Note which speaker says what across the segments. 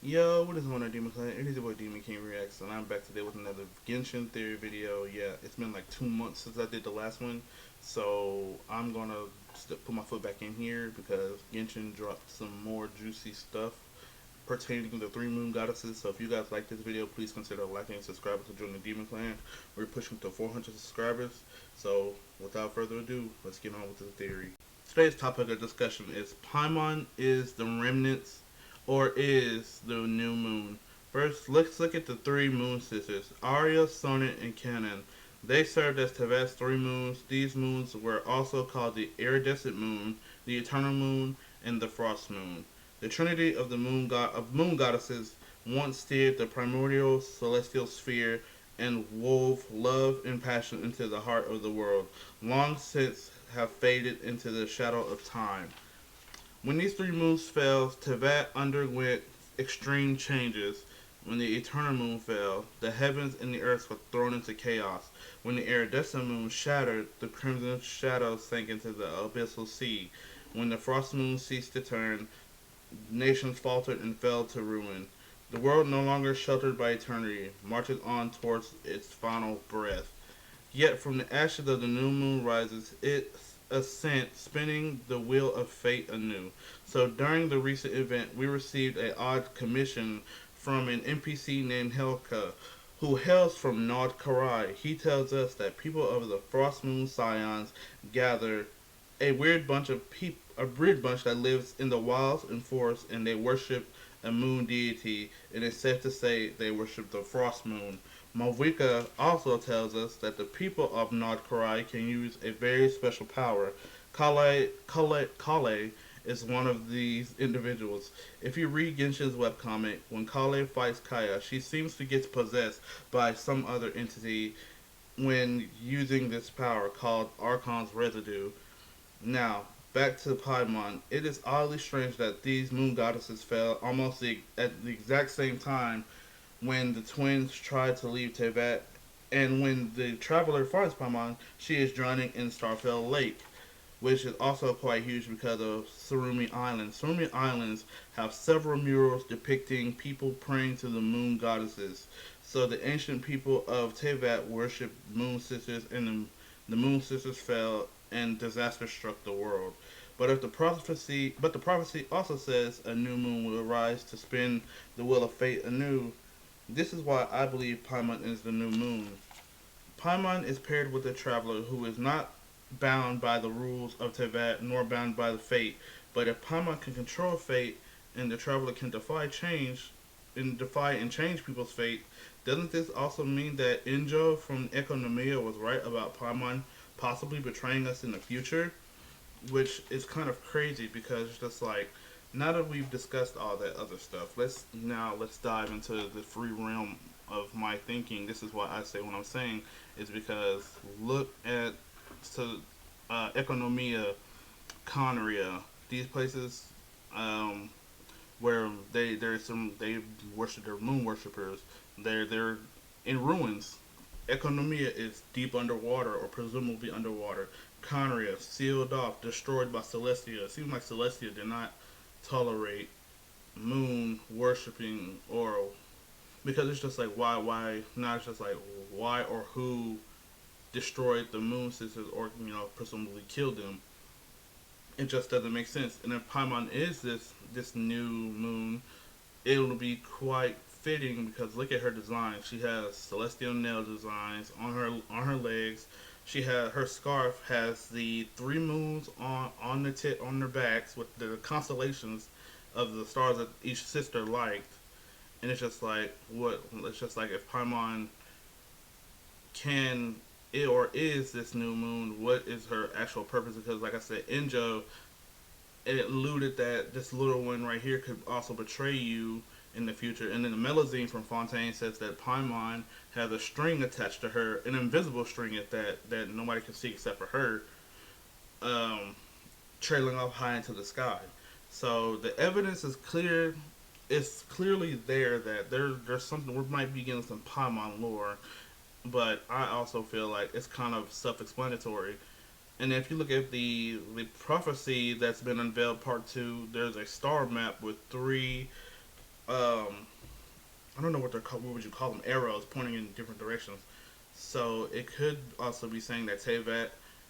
Speaker 1: Yo, what is going on, Demon Clan? It is your boy Demon King Reacts, and I'm back today with another Genshin Theory video. Yeah, it's been like 2 months since I did the last one, so I'm gonna put my foot back in here because Genshin dropped some more juicy stuff pertaining to the three moon goddesses. So if you guys like this video, please consider liking and subscribing to join the Demon Clan. We're pushing to 400 subscribers, so without further ado, let's get on with the theory. Today's topic of discussion is Paimon is the remnants or is the new moon. First, let's look at the three moon sisters, Arya, Sonnet, and Canon. They served as Tevat's three moons. These moons were also called the iridescent moon, the eternal moon, and the frost moon. The trinity of the moon goddesses once steered the primordial celestial sphere and wove love and passion into the heart of the world, long since have faded into the shadow of time. When these three moons fell, Tevat underwent extreme changes. When the eternal moon fell, the heavens and the earth were thrown into chaos. When the iridescent moon shattered, the crimson shadows sank into the abyssal sea. When the frost moon ceased to turn, nations faltered and fell to ruin. The world, no longer sheltered by eternity, marches on towards its final breath. Yet from the ashes of the new moon rises its ascent, spinning the wheel of fate anew. So during the recent event, we received an odd commission from an NPC named Helka, who hails from Nod Karai. He tells us that people of the Frost Moon Scions gather a weird bunch that lives in the wilds and forests, and they worship a moon deity, and it's safe to say they worship the Frost Moon. Malvika also tells us that the people of Nod Karai can use a very special power. Kale is one of these individuals. If you read Genshin's webcomic, when Kale fights Kaya, she seems to get possessed by some other entity when using this power called Archon's Residue. Now, back to Paimon. It is oddly strange that these moon goddesses fell almost at the exact same time when the twins try to leave Tevat, and when the traveler finds Paimon, she is drowning in Starfell Lake, which is also quite huge because of Surumi Islands. Surumi Islands have several murals depicting people praying to the moon goddesses. So the ancient people of Tevat worship moon sisters, and the moon sisters fell, and disaster struck the world. But the prophecy also says a new moon will arise to spin the wheel of fate anew. This is why I believe Paimon is the new moon. Paimon is paired with a traveler who is not bound by the rules of Tevat nor bound by the fate. But if Paimon can control fate and the traveler can defy and change people's fate, doesn't this also mean that Injo from Economia was right about Paimon possibly betraying us in the future? Which is kind of crazy because it's just like, now that we've discussed all that other stuff, let's dive into the free realm of my thinking. This is what I say when I'm saying is because look at so Economia, Conria, these places where they worship their moon worshippers. They're in ruins. Economia is deep underwater or presumably underwater. Conria sealed off, destroyed by Celestia. It seems like Celestia did not tolerate moon worshipping, or because it's just like why not, it's just like why or who destroyed the moon sisters, or presumably killed them. It just doesn't make sense. And if Paimon is this new moon, it'll be quite fitting because look at her design. She has celestial nail designs on her legs. She has her scarf has the three moons on their backs with the constellations of the stars that each sister liked. And it's just like what it's just like if Paimon can or is this new moon, what is her actual purpose? Because like I said, Injo, it alluded that this little one right here could also betray you in the future. And then the Melazine from Fontaine says that Paimon has a string attached to her, an invisible string at that nobody can see except for her, um, trailing off high into the sky. So the evidence is clear. It's clearly there that there's something. We might be getting some Paimon lore, but I also feel like it's kind of self-explanatory. And if you look at the prophecy that's been unveiled, part two, there's a star map with three I don't know what they're called. What would you call them? Arrows pointing in different directions. So it could also be saying that Tevat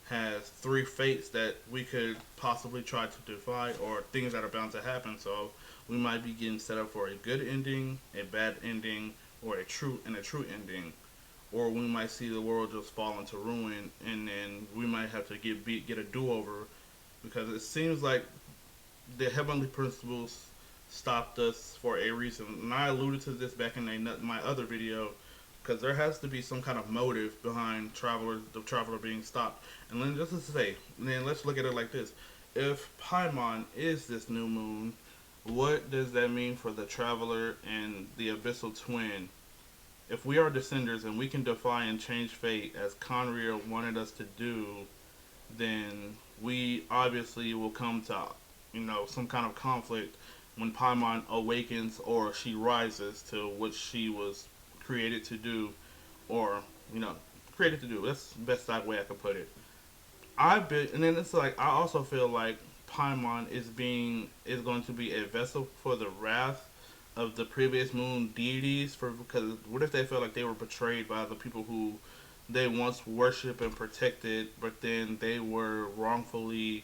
Speaker 1: has three fates that we could possibly try to defy, or things that are bound to happen. So we might be getting set up for a good ending, a bad ending, or a true ending. Or we might see the world just fall into ruin, and then we might have to get a do over, because it seems like the heavenly principles stopped us for a reason. And I alluded to this back in my other video, because there has to be some kind of motive behind the traveler being stopped. And then just to say, then let's look at it like this: if Paimon is this new moon, what does that mean for the traveler and the abyssal twin? If we are descenders and we can defy and change fate as Conrir wanted us to do, then we obviously will come to, some kind of conflict when Paimon awakens or she rises to what she was created to do, or you know, created to do. That's the best way I could put it. And then it's like I also feel like Paimon is going to be a vessel for the wrath of the previous moon deities, for because what if they felt like they were betrayed by the people who they once worshipped and protected, but then they were wrongfully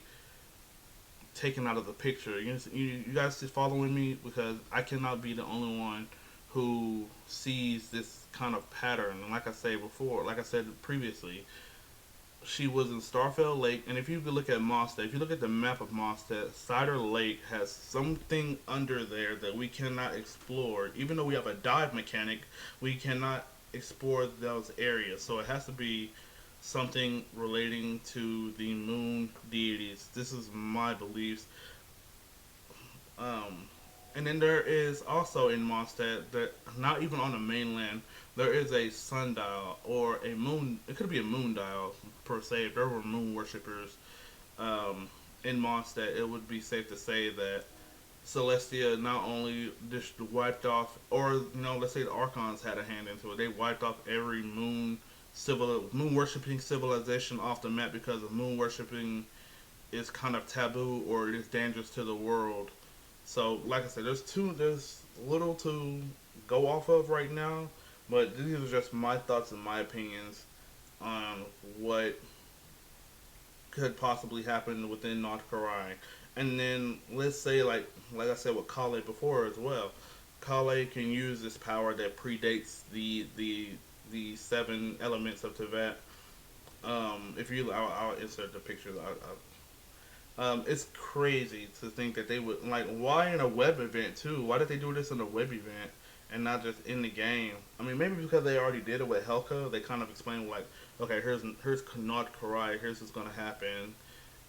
Speaker 1: taken out of the picture. You guys just following me, because I cannot be the only one who sees this kind of pattern. And like I said previously, she was in Starfell Lake, and if you look at Mondstadt, if you look at the map of Mondstadt, Cider Lake has something under there that we cannot explore. Even though we have a dive mechanic, we cannot explore those areas. So it has to be something relating to the moon deities. This is my beliefs. Um, and then there is also in Mondstadt, that not even on the mainland, there is a sundial or a moon. It could be a moon dial per se. If there were moon worshippers um, in Mondstadt, it would be safe to say that Celestia not only just wiped off, or let's say the Archons had a hand into it. They wiped off every moon worshipping civilization off the map, because of moon worshipping is kind of taboo, or it is dangerous to the world. So, like I said, there's little to go off of right now, but these are just my thoughts and my opinions on what could possibly happen within North Korea. And then let's say, like I said with Kale before as well, Kale can use this power that predates the seven elements of Tibet. If you, I'll insert the picture. It's crazy to think that they would, like, why in a web event too? Why did they do this in a web event and not just in the game? I mean, maybe because they already did it with Helka. They kind of explained, like, okay, here's North Korea. Here's what's gonna happen,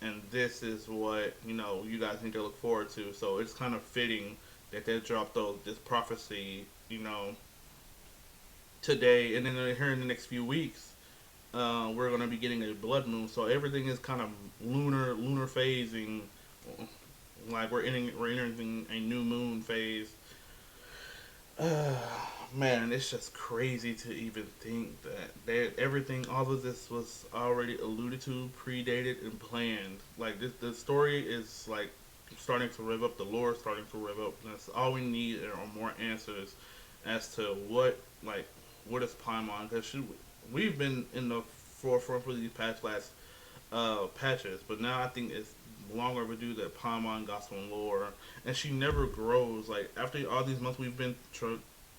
Speaker 1: and this is what you guys need to look forward to. So it's kind of fitting that they dropped this prophecy, today, and then here in the next few weeks, we're going to be getting a blood moon. So everything is kind of lunar phasing. Like we're entering a new moon phase. Uh, Man, it's just crazy to even think that everything, all of this was already alluded to, predated, and planned. Like the story is like starting to rev up, the lore starting to rev up. That's all we need are more answers as to what is Paimon, because we've been in the forefront for these patches, but now I think it's long overdue that Paimon got some lore, and she never grows. Like after all these months we've been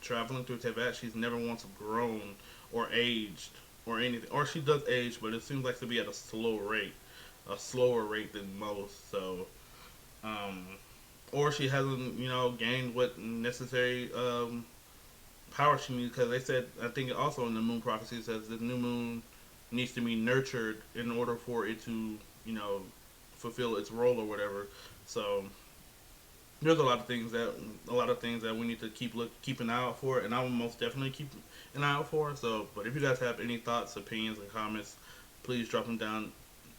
Speaker 1: traveling through Teyvat, she's never once grown or aged or anything. Or she does age, but it seems like to be at a slower rate than most. So, um, or she hasn't, gained what necessary power she needs, because they said, I think also in the moon prophecy, it says the new moon needs to be nurtured in order for it to fulfill its role or whatever. So there's a lot of things that we need to keep an eye out for, and I will most definitely keep an eye out for. So, but if you guys have any thoughts, opinions, and comments, please drop them down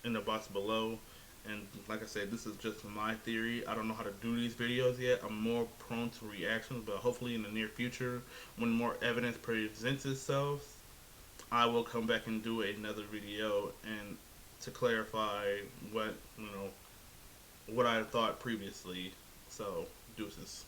Speaker 1: in the box below. And like I said, this is just my theory. I don't know how to do these videos yet. I'm more prone to reactions, but hopefully in the near future, when more evidence presents itself, I will come back and do another video and to clarify what I thought previously. So, deuces.